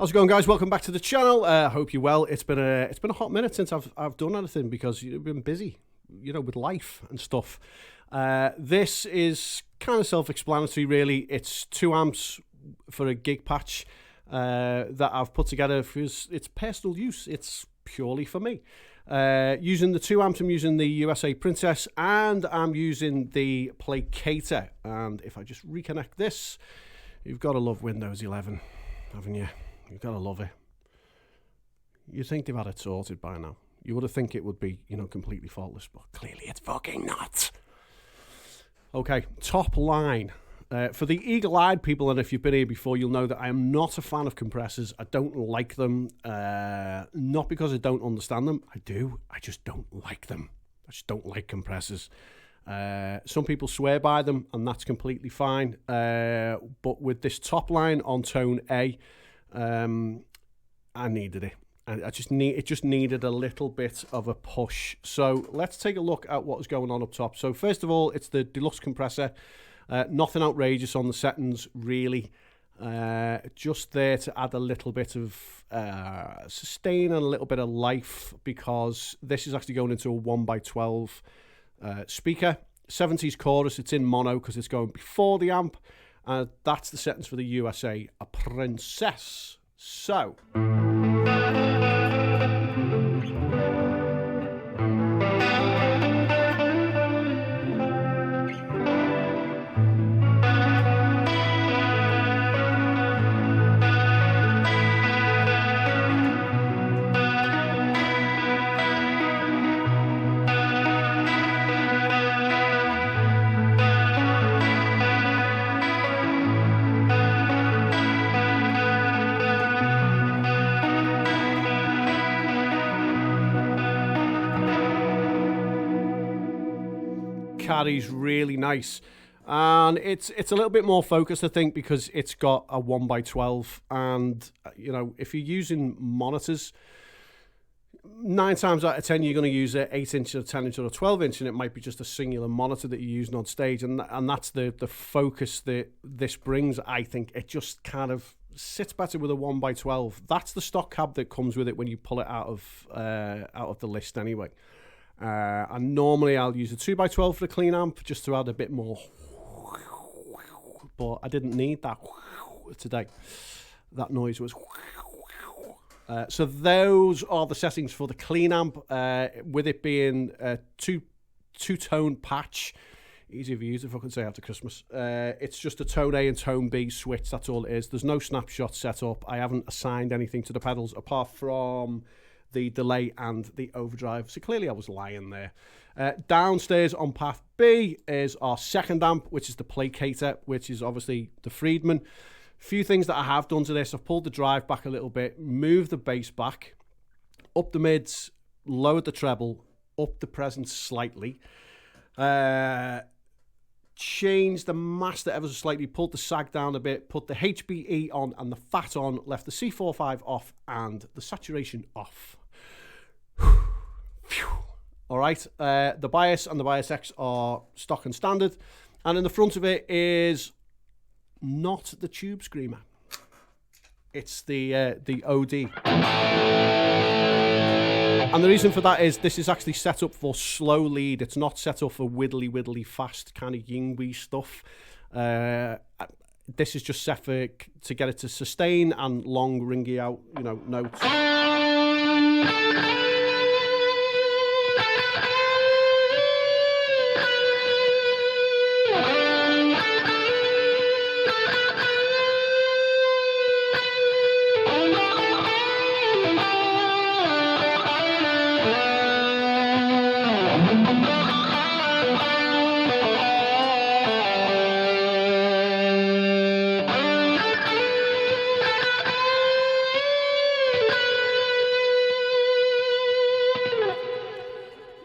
How's it going, guys? Welcome back to the channel. Hope you're well. It's been a hot minute since I've done anything because you've been busy, with life and stuff. This is kind of self-explanatory, really. It's 2 amps for a gig patch that I've put together for its personal use. It's purely for me. Using the 2 amps, I'm using the USA Princess and I'm using the Placator. And if I just reconnect this, you've got to love Windows 11, haven't you? You've got to love it. You'd think they've had it sorted by now. You would have think it would be, completely faultless, but clearly it's fucking not. Okay, top line. For the eagle-eyed people, and if you've been here before, you'll know that I am not a fan of compressors. I don't like them. Not because I don't understand them. I do. I just don't like them. I just don't like compressors. Some people swear by them, and that's completely fine. But with this top line on tone A, I needed it. It just needed a little bit of a push. So let's take a look at what is going on up top. So first of all, it's the deluxe compressor. Nothing outrageous on the settings, really. Just there to add a little bit of sustain and a little bit of life, because this is actually going into a 1x12 speaker. 70s chorus, it's in mono because it's going before the amp. That's the settings for the USA Princess. So carries really nice, and it's a little bit more focused, I think, because it's got a 1x12, and if you're using monitors, 9 times out of 10 you're going to use an 8-inch or a 10-inch or a 12-inch, and it might be just a singular monitor that you're using on stage, and that's the focus that this brings. I think it just kind of sits better with a 1x12. That's the stock cab that comes with it when you pull it out of the list anyway. And normally I'll use a 2x12 for the clean amp just to add a bit more, but I didn't need that today. That noise was so those are the settings for the clean amp, with it being a two-tone patch. Easy to use, if I can say, after Christmas. It's just a tone A and tone B switch, that's all it is. There's no snapshot set up. I haven't assigned anything to the pedals apart from the delay and the overdrive, so clearly I was lying there. Downstairs on path B is our second amp, which is the Placator, which is obviously the Friedman. Few things that I have done to this: I've pulled the drive back a little bit, moved the bass back, up the mids, lowered the treble, up the presence slightly, changed the master ever so slightly, pulled the sag down a bit, put the HBE on and the fat on, left the C45 off and the saturation off. All right, the bias and the bias X are stock and standard, and in the front of it is not the tube screamer, it's the OD. And the reason for that is this is actually set up for slow lead. It's not set up for widdly fast kind of yingby stuff. This is just set for to get it to sustain and long ringy out, notes.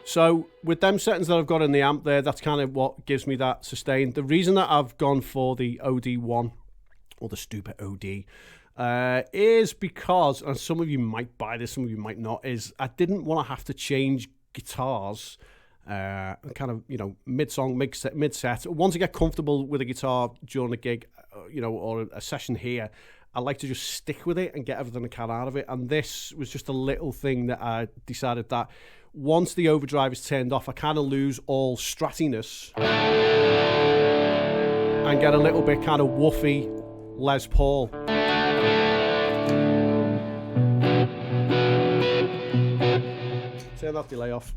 So with them settings that I've got in the amp there, that's kind of what gives me that sustain. The reason that I've gone for the OD1, or the stupid OD, is because, and some of you might buy this, some of you might not, is I didn't want to have to change guitars kind of, mid-song, mid-set. Once I get comfortable with a guitar during a gig, or a session here, I like to just stick with it and get everything I can out of it. And this was just a little thing that I decided that once the overdrive is turned off, I kind of lose all strattiness and get a little bit kind of woofy Les Paul. Turn that delay off.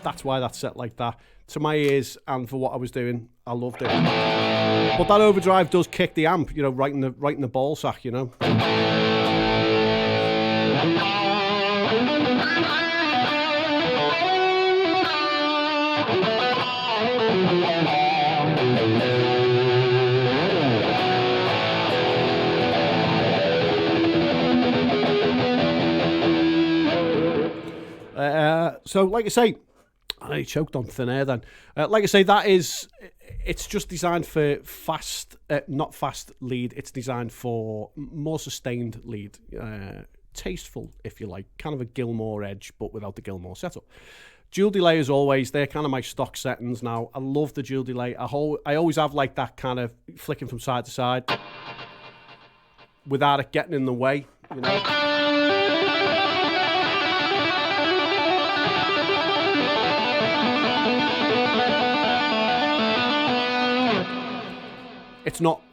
That's why that's set like that. To my ears and for what I was doing, I loved it. But that overdrive does kick the amp, you know, right in the ball sack, you know. So, like I say, I know you choked on thin air then. Like I say, it's just designed for fast, not fast lead. It's designed for more sustained lead. Tasteful, if you like. Kind of a Gilmour edge, but without the Gilmour setup. Dual delay, as always, they're kind of my stock settings now. I love the dual delay. I always have like that kind of flicking from side to side without it getting in the way, you know.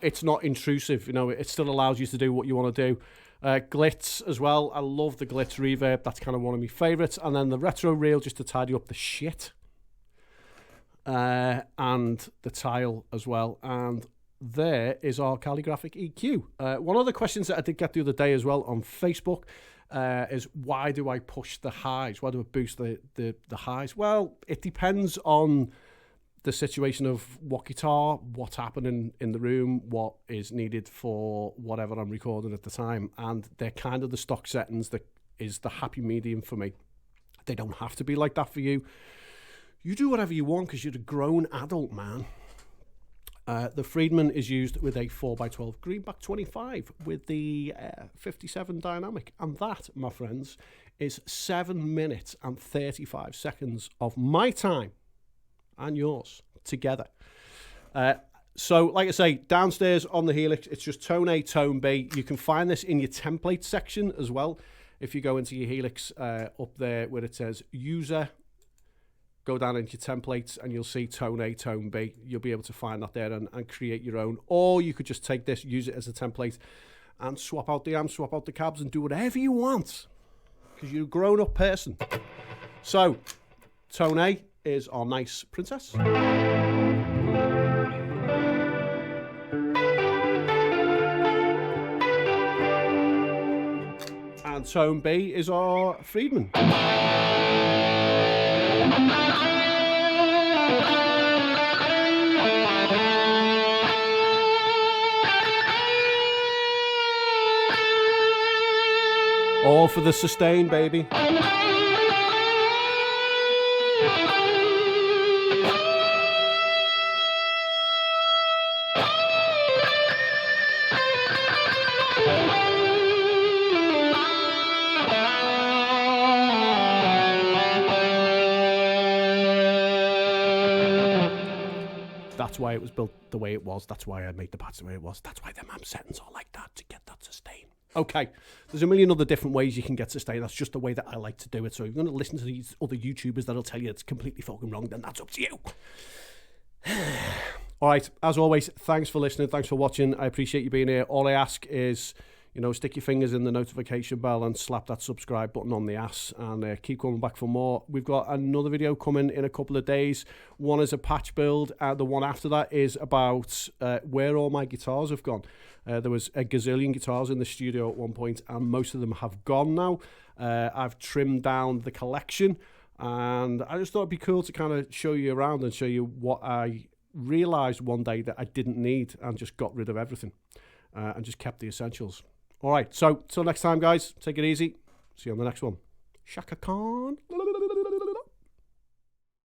It's not intrusive, you know. It still allows you to do what you want to do. Glitz as well. I love the glitz reverb. That's kind of one of my favourites. And then the retro reel just to tidy up the shit. And the tile as well. And there is our calligraphic EQ. One of the questions that I did get the other day as well on Facebook is why do I push the highs? Why do I boost the highs? Well, it depends on the situation of what guitar, what's happening in the room, what is needed for whatever I'm recording at the time, and they're kind of the stock settings that is the happy medium for me. They don't have to be like that for you. You do whatever you want because you're a grown adult, man. The Friedman is used with a 4x12 Greenback 25 with the 57 dynamic, and that, my friends, is 7 minutes and 35 seconds of my time and yours together. So, like I say, downstairs on the Helix, it's just tone A, tone B. You can find this in your template section as well. If you go into your Helix up there where it says user, go down into your templates and you'll see tone A, tone B. You'll be able to find that there and create your own. Or you could just take this, use it as a template and swap out the amps, swap out the cabs and do whatever you want because you're a grown-up person. So, tone A is our nice princess. And tone B is our Friedman. All for the sustain, baby. That's why it was built the way it was. That's why I made the pads the way it was. That's why the amp settings are like that, to get that sustain. Okay, there's a million other different ways you can get sustain. That's just the way that I like to do it. So if you're going to listen to these other YouTubers that'll tell you it's completely fucking wrong, then that's up to you. All right, as always, thanks for listening. Thanks for watching. I appreciate you being here. All I ask is, you know, stick your fingers in the notification bell and slap that subscribe button on the ass and keep coming back for more. We've got another video coming in a couple of days. One is a patch build. The one after that is about where all my guitars have gone. There was a gazillion guitars in the studio at one point and most of them have gone now. I've trimmed down the collection and I just thought it'd be cool to kind of show you around and show you what I realised one day that I didn't need and just got rid of everything and just kept the essentials. All right, so till next time, guys, take it easy. See you on the next one. Shaka Khan.